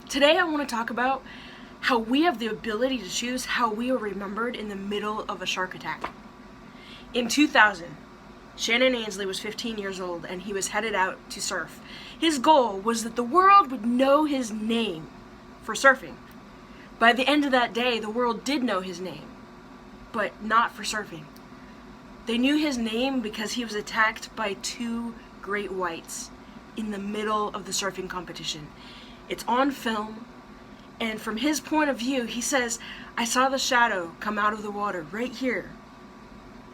Today I want to talk about how we have the ability to choose how we are remembered in the middle of a shark attack. In 2000, Shannon Ainslie was 15 years old and he was headed out to surf. His goal was that the world would know his name for surfing. By the end of that day, the world did know his name, but not for surfing. They knew his name because he was attacked by two great whites in the middle of the surfing competition. It's on film, and from his point of view, he says, "I saw the shadow come out of the water right here,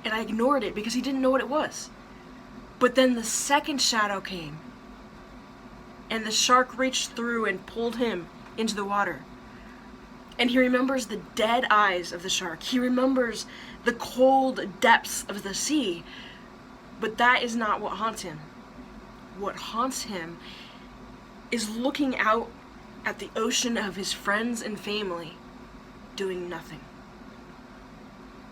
and I ignored it because he didn't know what it was. But then the second shadow came, and the shark reached through and pulled him into the water." And he remembers the dead eyes of the shark. He remembers the cold depths of the sea. But that is not what haunts him. What haunts him is looking out at the ocean of his friends and family doing nothing.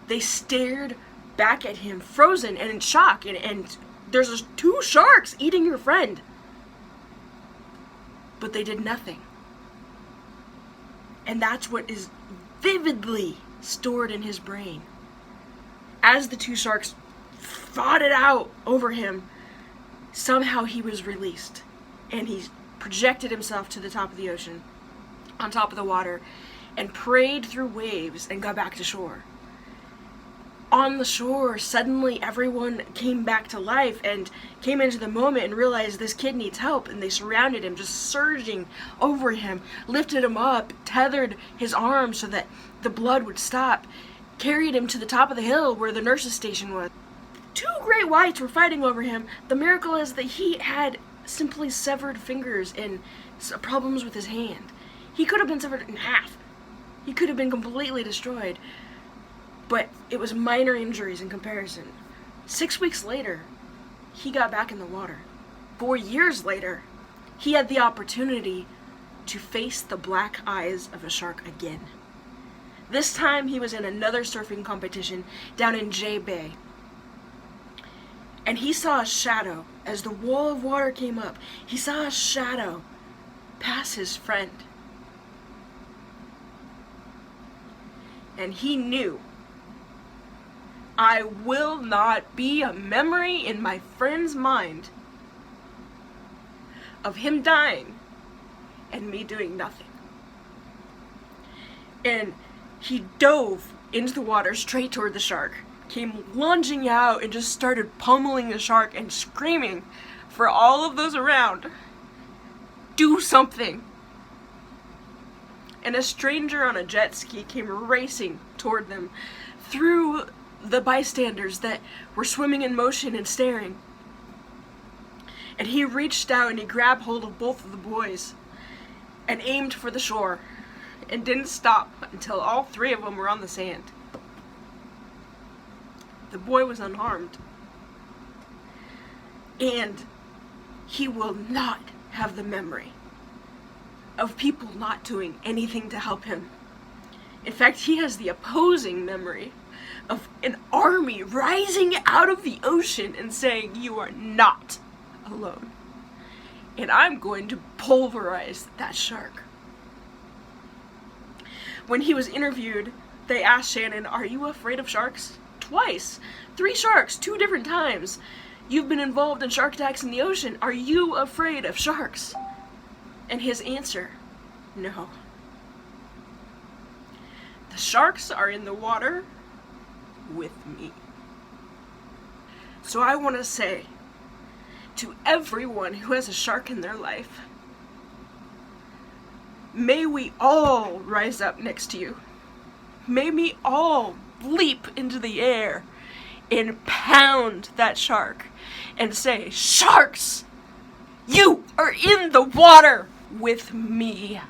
They stared back at him, frozen and in shock, and there's two sharks eating your friend. But they did nothing. And that's what is vividly stored in his brain. As the two sharks fought it out over him, somehow he was released. And he projected himself to the top of the ocean, on top of the water, and prayed through waves and got back to shore. On the shore, suddenly everyone came back to life and came into the moment and realized this kid needs help, and they surrounded him, just surging over him, lifted him up, tethered his arms so that the blood would stop, carried him to the top of the hill where the nurse's station was. Two great whites were fighting over him. The miracle is that he had simply severed fingers and problems with his hand. He could have been severed in half. He could have been completely destroyed. But it was minor injuries in comparison. 6 weeks later, he got back in the water. 4 years later, he had the opportunity to face the black eyes of a shark again. This time, he was in another surfing competition down in J Bay. And he saw a shadow. As the wall of water came up, he saw a shadow pass his friend. And he knew, I will not be a memory in my friend's mind of him dying and me doing nothing. And he dove into the water straight toward the shark, came lunging out and just started pummeling the shark and screaming for all of those around, "Do something!" And a stranger on a jet ski came racing toward them through the bystanders that were swimming in motion and staring. And he reached out and he grabbed hold of both of the boys and aimed for the shore and didn't stop until all three of them were on the sand. The boy was unharmed. And he will not have the memory of people not doing anything to help him. In fact, he has the opposing memory of an army rising out of the ocean and saying, "You are not alone. And I'm going to pulverize that shark." When he was interviewed, they asked Shannon, "Are you afraid of sharks?" Twice. 3 sharks, 2 different times. "You've been involved in shark attacks in the ocean. Are you afraid of sharks?" And his answer, "No. The sharks are in the water with me." So I want to say to everyone who has a shark in their life, may we all rise up next to you. May we all leap into the air and pound that shark and say, "Sharks, you are in the water with me."